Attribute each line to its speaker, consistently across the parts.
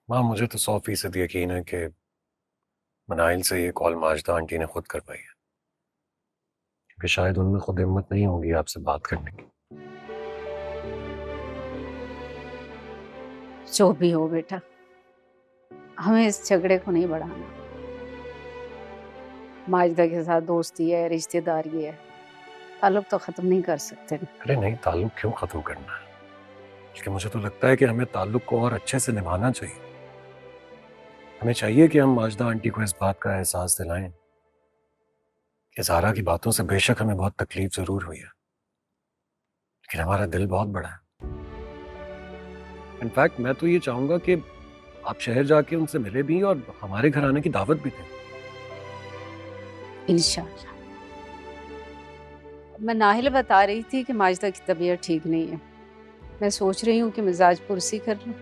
Speaker 1: माँ, मुझे तो 100% यकीन है कि मनाइल से ये कॉल माजदा आंटी ने खुद करवाई है, क्योंकि शायद उनमें खुद हिम्मत नहीं होगी आपसे बात करने की।
Speaker 2: जो भी हो बेटा, हमें इस झगड़े को नहीं बढ़ाना। माजिदा के साथ दोस्ती है, रिश्तेदारी है, ताल्लुक तो खत्म नहीं कर सकते।
Speaker 1: अरे नहीं, ताल्लुक क्यों खत्म करना है? बल्कि मुझे तो लगता है कि हमें ताल्लुक को और अच्छे से निभाना चाहिए। हमें चाहिए कि हम माजदा आंटी को इस बात का एहसास दिलाएं कि ज़ारा की बातों से बेशक हमें बहुत तकलीफ जरूर हुई है, लेकिन हमारा दिल बहुत बड़ा है। इनफैक्ट मैं तो ये चाहूंगा कि आप शहर जाके उनसे मिले भी और हमारे घर आने की दावत भी दें।
Speaker 2: इंशाल्लाह। मैं नाहिल बता रही थी कि माजिदा की तबीयत ठीक नहीं है। मैं सोच रही हूँ कि मिजाज पुरसी कर लूं।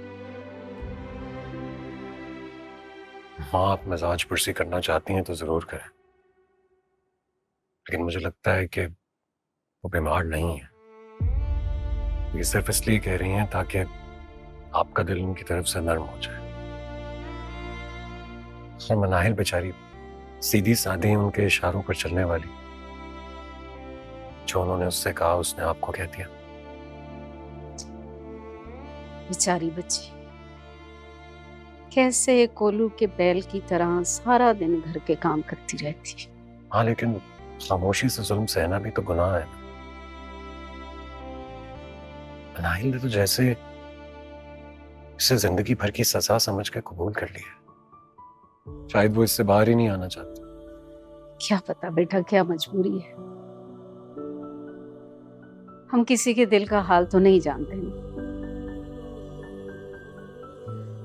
Speaker 1: हाँ, आप मिजाज पुरसी करना चाहती हैं तो जरूर करें, लेकिन मुझे लगता है कि वो बीमार नहीं है। ये सिर्फ इसलिए कह रही हैं ताकि आपका दिल उनकी तरफ से नर्म हो जाए। और मनाहिल बेचारी सीधी सादी उनके इशारों पर चलने वाली, जो उन्होंने उससे कहा उसने आपको कह दिया।
Speaker 2: बेचारी बच्ची कैसे एक कोलू के बैल की तरह सारा दिन घर के काम करती रहती।
Speaker 1: हाँ, लेकिन खामोशी से जुल्म सहना भी तो गुनाह है। मनाहिल ने तो जैसे इसे जिंदगी भर की सजा समझ के कबूल कर लिया है। शायद वो इससे बाहर ही नहीं आना चाहती।
Speaker 2: क्या पता बेटा क्या मजबूरी है। हम किसी के दिल का हाल तो नहीं जानते ना।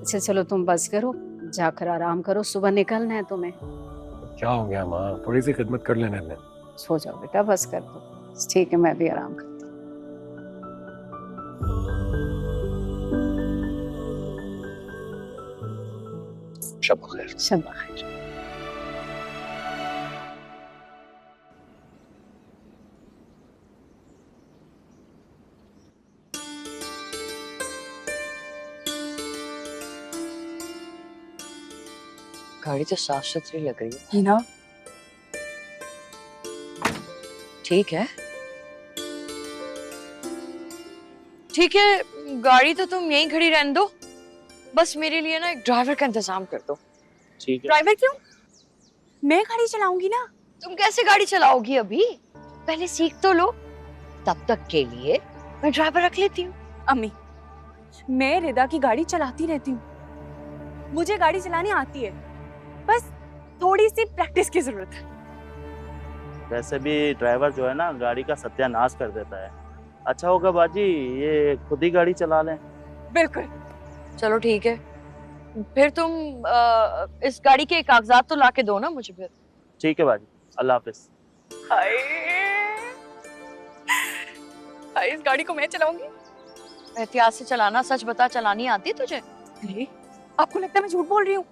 Speaker 2: अच्छा चलो तुम बस करो, जाकर आराम करो, सुबह निकलना है तुम्हें।
Speaker 1: क्या हो गया माँ, थोड़ी सी खिदमत कर लेने दें।
Speaker 2: सो जाओ बेटा, बस कर दो। ठीक है, मैं भी आराम करती
Speaker 1: शब खैर।
Speaker 2: हूँ। शब्बा खैर।
Speaker 3: गाड़ी तो साफ सुथरी लग रही है।
Speaker 4: हिना,
Speaker 3: ठीक है, ठीक है, गाड़ी तो तुम यहीं खड़ी रहने दो। बस मेरे लिए ना एक ड्राइवर का इंतजाम कर दो।
Speaker 5: ठीक है।
Speaker 4: ड्राइवर क्यों? मैं गाड़ी चलाऊंगी ना।
Speaker 3: तुम कैसे गाड़ी चलाओगी अभी? पहले सीख तो लो, तब तक के लिए मैं ड्राइवर रख लेती हूँ।
Speaker 4: अम्मी, मैं रिदा की गाड़ी चलाती रहती हूँ। मुझे गाड़ी चलानी आती है, बस थोड़ी सी प्रैक्टिस की जरूरत है।
Speaker 5: वैसे भी ड्राइवर जो है ना गाड़ी का सत्यानाश कर देता है। अच्छा होगा बाजी ये खुद ही गाड़ी चला लें।
Speaker 4: बिल्कुल।
Speaker 3: चलो ठीक है, फिर तुम इस गाड़ी के कागजात तो ला के दो ना मुझे फिर।
Speaker 5: ठीक है बाजी, अल्लाह हाफिज।
Speaker 4: हाय, हाय, इस गाड़ी को मैं चलाऊंगी।
Speaker 3: एहतियात से चलाना, सच बता, चलानी आती है तुझे?
Speaker 4: अरे, आपको लगता है मैं झूठ बोल रही हूँ?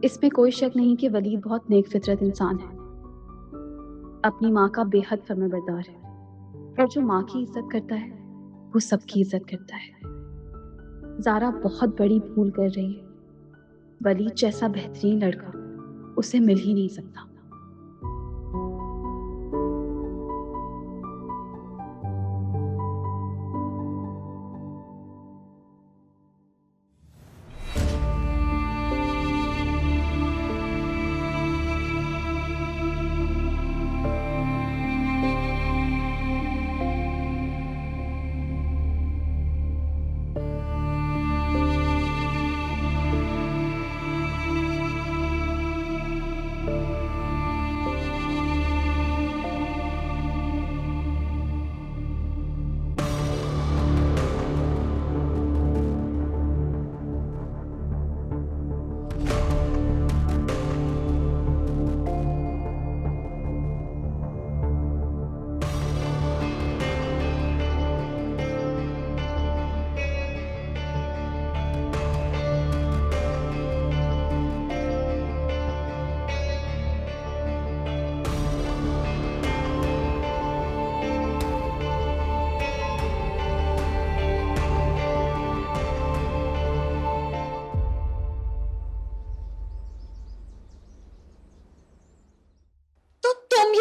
Speaker 6: इसमें कोई शक नहीं कि वलीद बहुत नेक फितरत इंसान है। अपनी माँ का बेहद फर्माबरदार है, और जो माँ की इज्जत करता है वो सबकी इज्जत करता है। ज़ारा बहुत बड़ी भूल कर रही है। वलीद जैसा बेहतरीन लड़का उसे मिल ही नहीं सकता।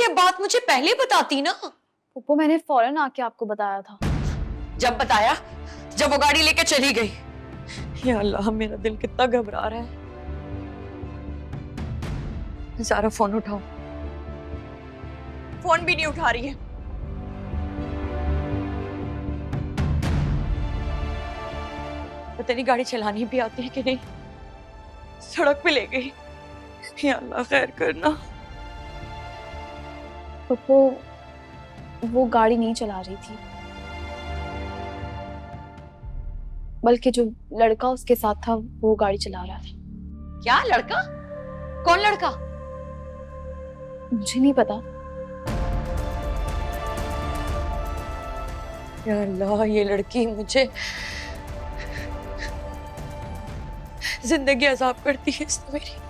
Speaker 3: ये बात मुझे पहले बताती ना।
Speaker 4: पप्पू मैंने फौरन आके आपको बताया था।
Speaker 3: जब बताया, जब वो गाड़ी लेके चली गई। या अल्लाह, मेरा दिल कितना घबरा रहा है। ज़ारा फोन उठाओ। फोन भी नहीं उठा रही है। पता नहीं गाड़ी चलानी भी आती है कि नहीं। सड़क पे ले गई। या अल्लाह खैर करना।
Speaker 4: पप्पू वो गाड़ी नहीं चला रही थी, बल्कि जो लड़का उसके साथ था वो गाड़ी चला रहा था।
Speaker 3: क्या लड़का? कौन लड़का?
Speaker 4: मुझे नहीं पता।
Speaker 3: या अल्लाह, ये लड़की मुझे जिंदगी अजाब करती है इसने मेरी।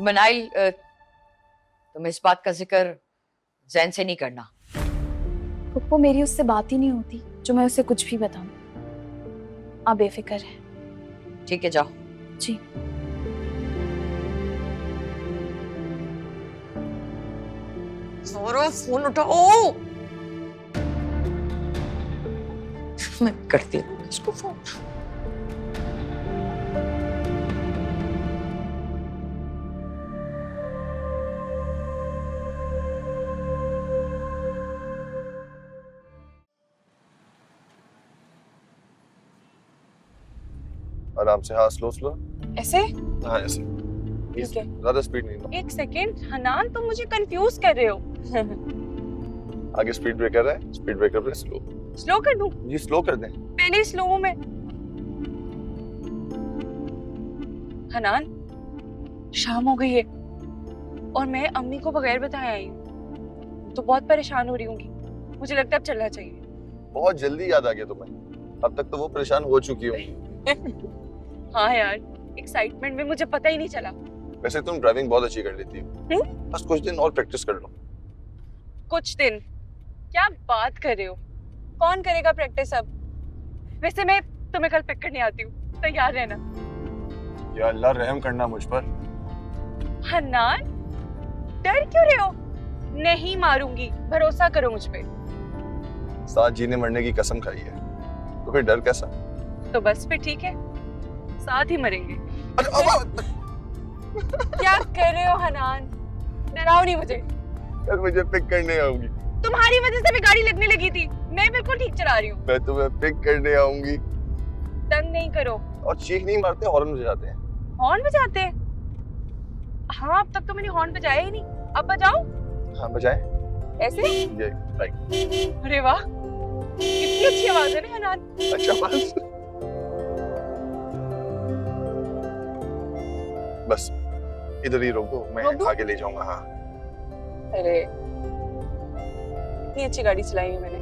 Speaker 3: मनाइल, तुम इस बात का जिक्र जैन से नहीं करना।
Speaker 4: पप्पू मेरी उससे बात ही नहीं होती जो मैं उसे कुछ भी बताऊं। आप बेफिक्र हैं।
Speaker 3: ठीक है, जाओ।
Speaker 4: जी।
Speaker 3: ज़ारा फोन उठाओ। मैं करती हूँ इसको फोन।
Speaker 7: आराम से, हाँ स्लो स्लो।
Speaker 4: ऐसे?
Speaker 7: हाँ ऐसे,
Speaker 4: ठीक है।
Speaker 7: ज्यादा स्पीड नहीं ना।
Speaker 4: एक सेकेंड हनान, तुम मुझे कंफ्यूज कर रहे हो।
Speaker 7: आगे स्पीड ब्रेकर है, स्पीड ब्रेकर पे स्लो।
Speaker 4: स्लो कर दूं?
Speaker 7: जी स्लो कर दें।
Speaker 4: पहले स्लो में। हनान, शाम हो गई है और मैं अम्मी को बगैर बताए आई हूँ, तो बहुत परेशान हो रही होंगी। मुझे लगता है अब चलना चाहिए।
Speaker 7: बहुत जल्दी याद आ गया तुम्हें। अब तक तो वो परेशान हो चुकी होंगी।
Speaker 4: हाँ यार, एक्साइटमेंट में मुझे पता ही नहीं चला।
Speaker 7: वैसे तुम ड्राइविंग बहुत अच्छी कर लेती हो। बस कुछ दिन और प्रैक्टिस कर लो।
Speaker 4: कुछ दिन? क्या बात कर रहे हो? कौन करेगा प्रैक्टिस अब? वैसे मैं तुम्हें कल पिक करने आती हूँ, तैयार रहना।
Speaker 7: या अल्लाह, रहम करना मुझ पर।
Speaker 4: हन्नान, डर क्यों रहे हो? नहीं मारूंगी, भरोसा करो मुझ पे।
Speaker 7: साथ जीने मरने की कसम खाई है, तो फिर डर कैसा?
Speaker 4: तो बस फिर ठीक है, साथ ही मरेंगे। क्या कर रहे हो हनान? डराओ नहीं मुझे।
Speaker 7: यार मुझे पिक करने आऊंगी।
Speaker 4: तुम्हारी वजह से भी गाड़ी लगने लगी थी। मैं बिल्कुल ठीक चला रही हूँ।
Speaker 7: मैं तुम्हें पिक करने आऊंगी।
Speaker 4: तंग नहीं करो।
Speaker 7: और चीख नहीं मारते, हॉर्न बजाते हैं।
Speaker 4: हॉर्न बजाते हैं? हाँ, अब तक तो मैंने हॉर्न बजाया ही नहीं। अब बजाओ।
Speaker 7: हाँ बजाएं।
Speaker 4: ऐसे?
Speaker 7: ये लाइक।
Speaker 4: अरे वाह, कितनी अच्छी आवाज है ना हनान।
Speaker 7: अच्छा बस बस इधर ही रोको, मैं आगे ले जाऊंगा। हाँ
Speaker 4: अरे, इतनी अच्छी गाड़ी चलाई है मैंने।